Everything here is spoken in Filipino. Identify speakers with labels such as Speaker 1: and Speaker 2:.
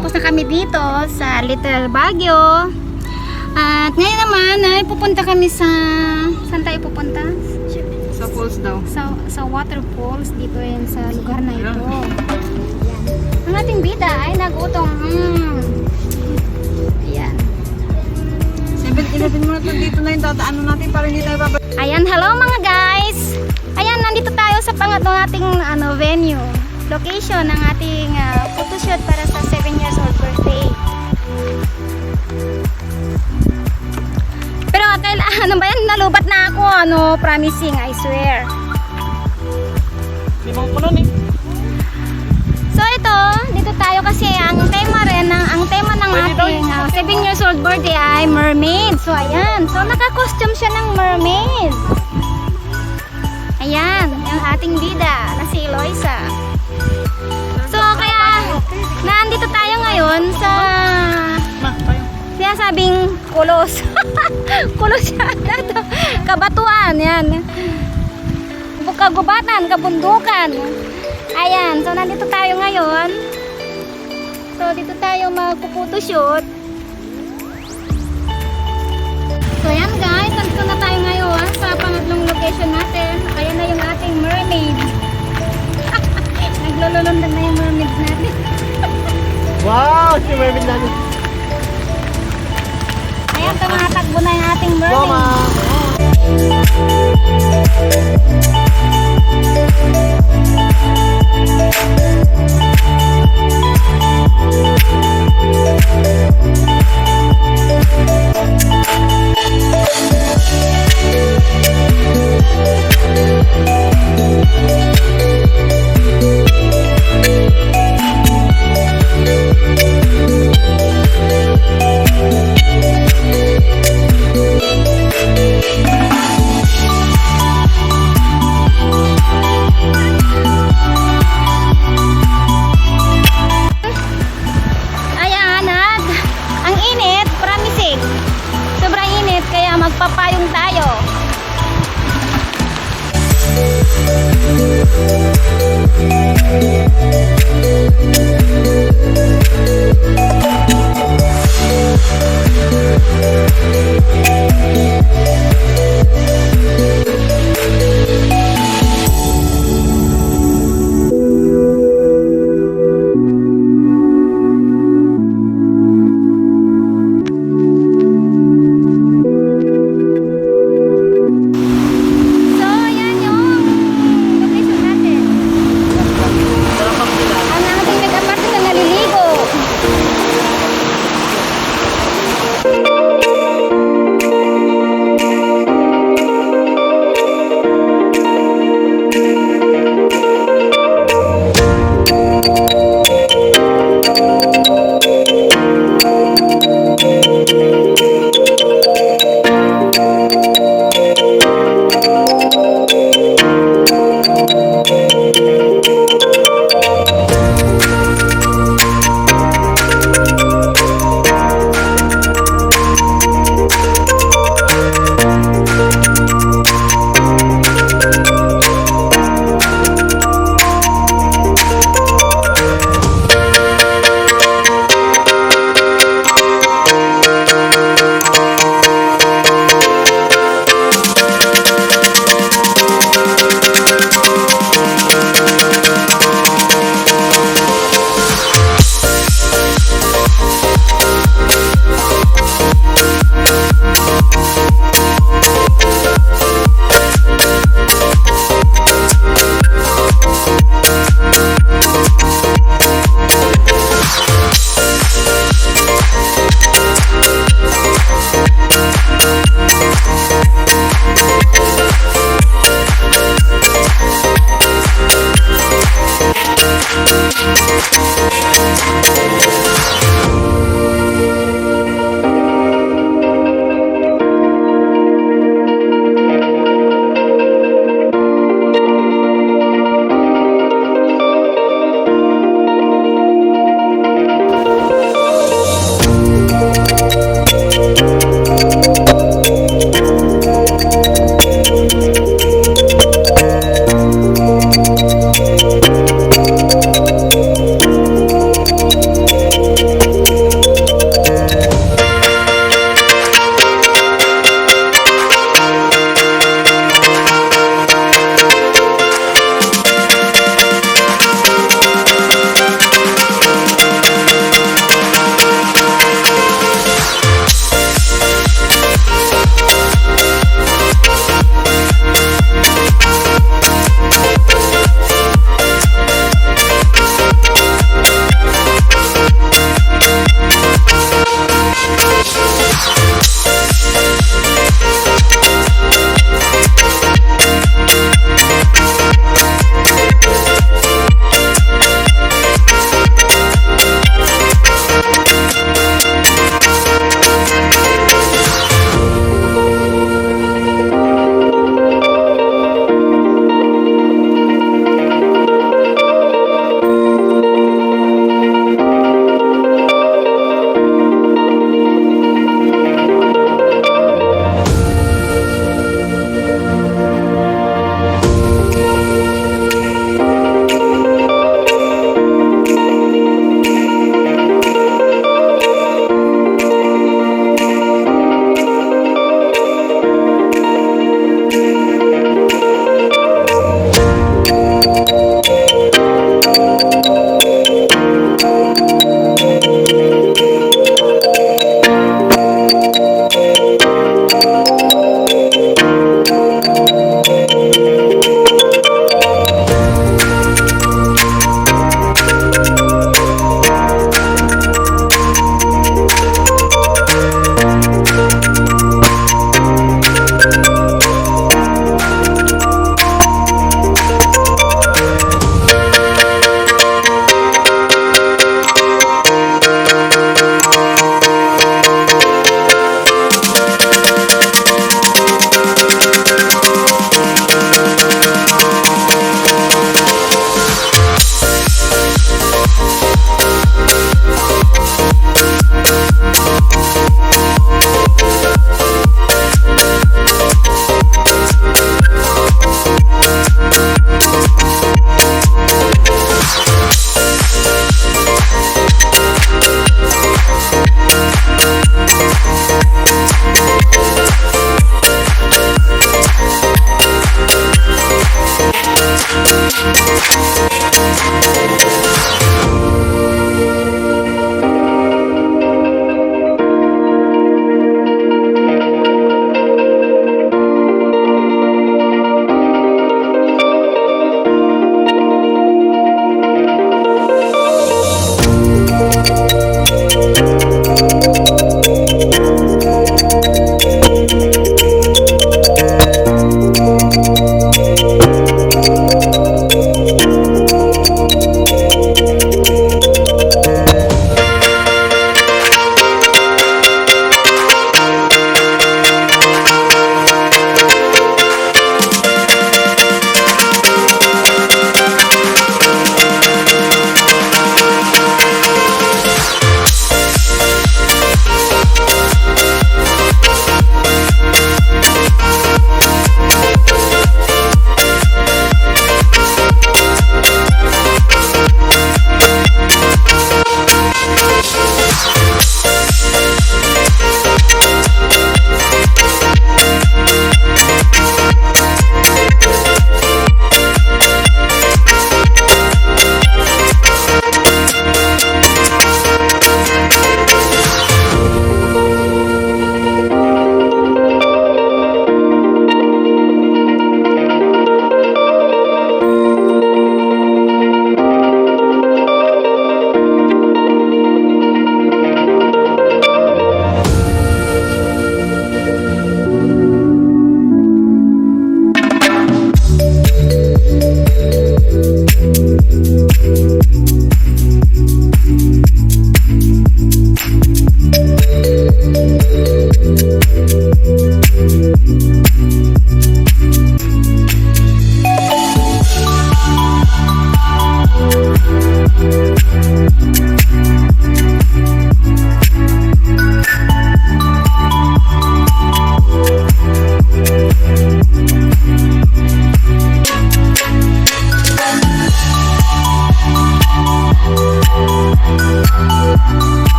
Speaker 1: Nakatapos na kami dito sa Little Baguio. At ngayon naman ay pupunta kami sa... Saan tayo pupunta?
Speaker 2: Sa falls daw.
Speaker 1: Sa waterfalls dito yan sa lugar na ito. Ayan. Ang ating bida ay nagutom. Ayan.
Speaker 2: 7-11 muna to dito na yung tataan natin para hindi tayo babalik.
Speaker 1: Ayan, hello mga guys. Ayan, nandito tayo sa pangatlong ating venue. Location ng ating photoshoot para sa 7 years old birthday. Pero ano ba yan? Nalubat na ako. Promising, I swear.
Speaker 2: Di ba ko nun eh?
Speaker 1: So ito, dito tayo kasi ang tema rin, ang tema ng ating 7 years old birthday ay mermaid. So ayan, so naka-costume siya ng mermaid. Ayan, yung ating bida na si Eloisa. So kaya, nandito tayo ngayon sa sinasabing kulos. Kulos yan. Kabatuan, yan. Kagubatan, kabundukan. Ayan, so nandito tayo ngayon. So dito tayo magpo-photoshoot. So ayan guys, nandito na tayo ngayon sa pangatlong location natin. Ayan na yung ating mermaid. Naglululundan na yung mermaid natin.
Speaker 2: Wow! Si Mervin namin.
Speaker 1: Ayan, tumatakbo na yung ating mermaid.
Speaker 2: Mama!